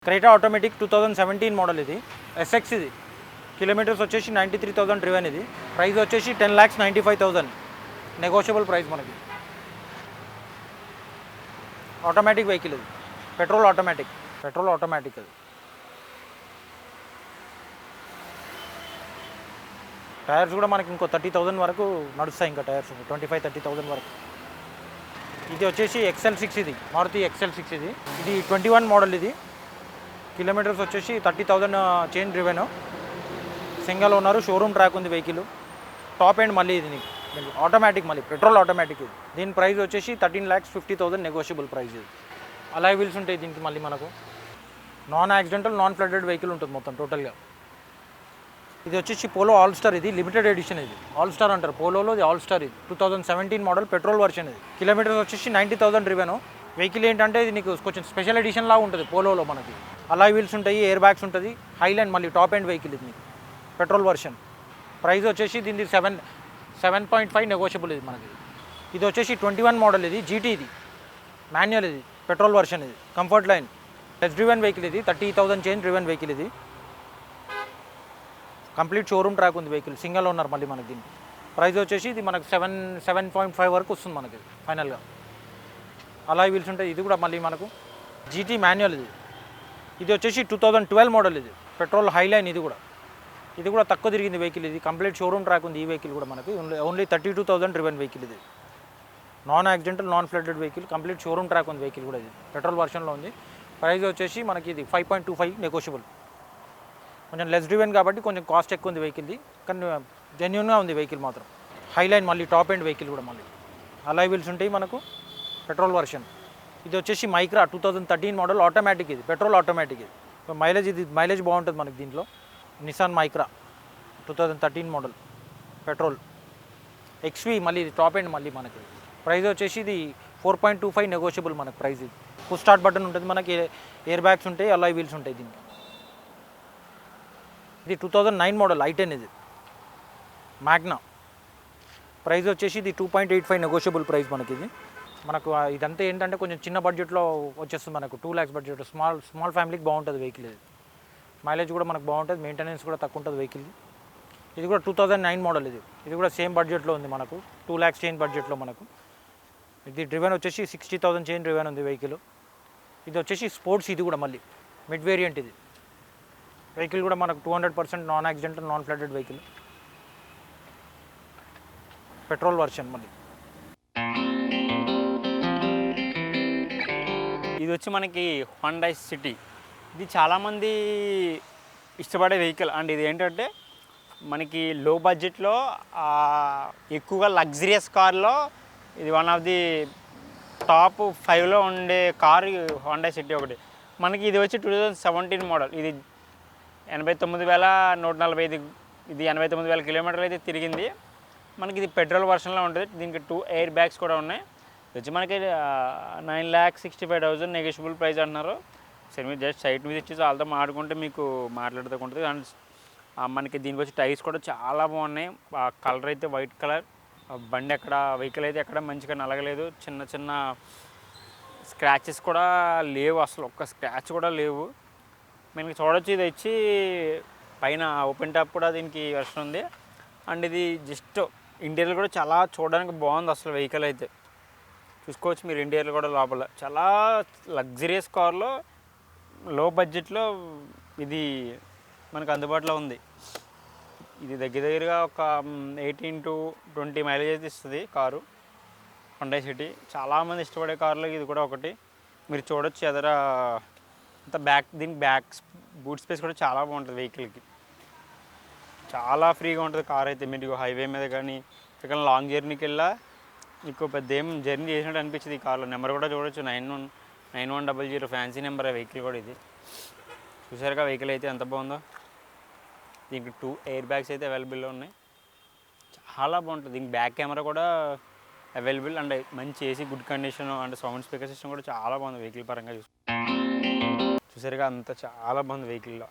Creta automatic 2017 model ఇది SX ఇది kilometres వచ్చేసి 93,000 డ్రివెన్ ఇది ప్రైస్ వచ్చేసి 10,95,000 నెగోషియబుల్ ప్రైస్ మనకి ఆటోమేటిక్ వెహికల్ ఇది పెట్రోల్ ఆటోమేటిక్ అది టైర్స్ కూడా మనకి ఇంకో 30,000 వరకు నడుస్తాయి ఇంకా టైర్స్ 25-30,000 వరకు ఇది వచ్చేసి XL6 ఇది మారుతి XL6 ఇది 21 మోడల్ ఇది కిలోమీటర్స్ వచ్చేసి 30,000 change driven single owner showroom track ఉంది వెహికల్ టాప్ ఎండ్ మళ్ళీ ఇది నీకు ఆటోమేటిక్ మళ్ళీ పెట్రోల్ ఆటోమేటిక్ ఇది దీని ప్రైస్ వచ్చేసి 13,50,000 నెగోషియబుల్ ప్రైస్ ఇది అలాయ్ వీల్స్ ఉంటాయి దీనికి మళ్ళీ మనకు non accidental non flooded vehicle ఉంటుంది మొత్తం టోటల్గా ఇది వచ్చేసి పోలో ఆల్ స్టార్ ఇది లిమిటెడ్ ఎడిషన్ ఇది ఆల్ స్టార్ అంటారు పోలోలో ఇది ఆల్ స్టార్ ఇది 2017 మోడల్ పెట్రోల్ వర్షన్ ఇది కిలోమీటర్స్ వచ్చేసి 90,000 డ్రివెన్ వెహికల్ ఏంటంటే ఇది నీకు కొంచెం స్పెషల్ ఎడిషన్ లాగా ఉంటుంది పోలోలో మనకి అలాయ్ వీల్స్ ఉంటాయి ఎయిర్ బ్యాగ్స్ ఉంటుంది హైలాండ్ మళ్ళీ టాప్ ఎండ్ వెహికల్ ఇది నీకు పెట్రోల్ వర్షన్ ప్రైస్ వచ్చేసి దీనికి 7.5 నెగోషియబుల్ ఇది మనకి ఇది వచ్చేసి 21 మోడల్ ఇది జీటీ ఇది మాన్యువల్ ఇది పెట్రోల్ వర్షన్ ఇది comfort line test driven vehicle ఇది 30,000 చేంజ్ డ్రివెన్ వెహికల్ ఇది కంప్లీట్ షోరూమ్ ట్రాక్ ఉంది వెహికల్ సింగల్ ఓనర్ మళ్ళీ మనకి దీనికి ప్రైస్ వచ్చేసి ఇది మనకు 7.5 వరకు వస్తుంది మనకి ఫైనల్గా అలాయ్ వీల్స్ ఉంటాయి ఇది కూడా మళ్ళీ మనకు జీటీ మాన్యువల్ ఇది వచ్చేసి 2012 మోడల్ ఇది పెట్రోల్ హైలైన్ ఇది కూడా తక్కువ తిరిగింది వెహికల్ ఇది కంప్లీట్ షోరూమ్ ట్రాక్ ఉంది ఈ వెహికల్ కూడా మనకి ఓన్లీ 32,000 డ్రివెన్ వెహికల్ ఇది non accidental non flooded vehicle complete showroom track ఉంది వెహికల్ కూడా ఇది పెట్రోల్ వర్షన్లో ఉంది ప్రైస్ వచ్చేసి మనకి ఇది 5.25 నెగోషియబుల్ కొంచెం లెస్ డ్రివెన్ కాబట్టి కొంచెం కాస్ట్ ఎక్కువ ఉంది వెహికల్ది కానీ జెన్యూన్గా ఉంది వెహికల్ మాత్రం హైలైన్ మళ్ళీ టాప్ ఎండ్ వెహికల్ కూడా మళ్ళీ అలాయ్ వీల్స్ ఉంటాయి మనకు పెట్రోల్ వర్షన్ ఇది వచ్చేసి మైక్రా 2013 మోడల్ ఆటోమేటిక్ ఇది పెట్రోల్ ఆటోమేటిక్ ఇది మైలేజ్ బాగుంటుంది మనకి దీంట్లో Nissan Micra 2013 model petrol XV మళ్ళీ ఇది టాప్ ఎండ్ మళ్ళీ మనకి ప్రైస్ వచ్చేసి ఇది 4.25 నెగోషియబుల్ మనకి ప్రైస్ ఇది ఫుల్ స్టార్ట్ బటన్ ఉంటుంది మనకి ఎయిర్ బ్యాగ్స్ ఉంటాయి అలాయ్ వీల్స్ ఉంటాయి దీనికి ఇది 2009 మోడల్ i10 ఇది మ్యాగ్నా ప్రైస్ వచ్చేసి ఇది 2.85 నెగోషియబుల్ ప్రైస్ మనకి ఇది మనకు ఇదంతా ఏంటంటే కొంచెం చిన్న బడ్జెట్లో వచ్చేస్తుంది మనకు 2 lakhs బడ్జెట్ స్మాల్ ఫ్యామిలీకి బాగుంటుంది వెహికల్ ఇది మైలేజ్ కూడా మనకు బాగుంటుంది మెయింటెనెన్స్ కూడా తక్కువ ఉంటుంది వెహికల్ ఇది కూడా 2009 మోడల్ ఇది కూడా సేమ్ బడ్జెట్లో ఉంది మనకు 2 lakhs చేంజ్ బడ్జెట్లో మనకు ఇది డ్రివెన్ వచ్చేసి 60,000 చేంజ్ డ్రివెన్ ఉంది వెహికల్ ఇది వచ్చేసి స్పోర్ట్స్ ఇది కూడా మళ్ళీ మిడ్ వేరియంట్ ఇది వెహికల్ కూడా మనకు 200% non accidental non flooded vehicle petrol version మళ్ళీ ఇది వచ్చి మనకి హోండా సిటీ ఇది చాలామంది ఇష్టపడే వెహికల్ అండ్ ఇది ఏంటంటే మనకి లో బడ్జెట్లో ఎక్కువగా లగ్జరియస్ కార్లో ఇది వన్ ఆఫ్ ది టాప్ 5లో ఉండే కార్ హోండా సిటీ ఒకటి మనకి ఇది వచ్చి 2017 మోడల్ ఇది 89,145 ఇది 89,000 కిలోమీటర్లు అయితే తిరిగింది మనకి ఇది పెట్రోల్ వర్షన్లో ఉంటుంది దీనికి 2 ఎయిర్ బ్యాగ్స్ కూడా ఉన్నాయి వచ్చి మనకి 9,65,000 నెగోషియబుల్ ప్రైస్ అంటున్నారు సరే మీరు జస్ట్ సైట్ మీద ఇచ్చి వాళ్ళతో మాట్లాడుకుంటే మీకు మాట్లాడుతూ ఉంటుంది అండ్ మనకి దీనికి వచ్చి టైర్స్ కూడా చాలా బాగున్నాయి కలర్ అయితే వైట్ కలర్ బండి ఎక్కడ వెహికల్ అయితే ఎక్కడ మంచిగా నలగలేదు చిన్న చిన్న స్క్రాచెస్ కూడా లేవు అసలు ఒక్క స్క్రాచ్ కూడా లేవు మనకి చూడొచ్చు ఇది వచ్చి పైన ఓపెన్ టాప్ కూడా దీనికి వర్షన్ ఉంది అండ్ ఇది జస్ట్ ఇంటీరియర్ కూడా చాలా చూడడానికి బాగుంది అసలు వెహికల్ అయితే చూసుకోవచ్చు మీరు ఇంటీరియర్ కూడా లోపల చాలా లగ్జరియస్ కార్లో లో బడ్జెట్లో ఇది మనకు అందుబాటులో ఉంది ఇది దగ్గరగా ఒక 18 to 20 మైలేజ్ అయితే ఇస్తుంది కారు హోండా సిటీ చాలామంది ఇష్టపడే కార్లో ఇది కూడా ఒకటి మీరు చూడొచ్చు ఎదర అంత దీనికి బ్యాక్ బూట్ స్పేస్ కూడా చాలా బాగుంటుంది వెహికల్కి చాలా ఫ్రీగా ఉంటుంది కార్ అయితే మీరు హైవే మీద కానీ ఇక్కడ లాంగ్ జర్నీకి వెళ్ళా మీకు పెద్ద ఏం జర్నీ చేసినట్టు అనిపించింది ఈ కార్లో నెంబర్ కూడా చూడొచ్చు 9100 ఫ్యాన్సీ నెంబర్ వెహికల్ కూడా ఇది చూసారుగా వెహికల్ అయితే ఎంత బాగుందో దీనికి 2 ఎయిర్ బ్యాగ్స్ అయితే అవైలబుల్లో ఉన్నాయి చాలా బాగుంటుంది దీనికి బ్యాక్ కెమెరా కూడా అవైలబుల్ అండ్ మంచి AC good condition and sound speaker system కూడా చాలా బాగుంది వెహికల్ పరంగా చూసారుగా అంత చాలా బాగుంది వెహికల్లో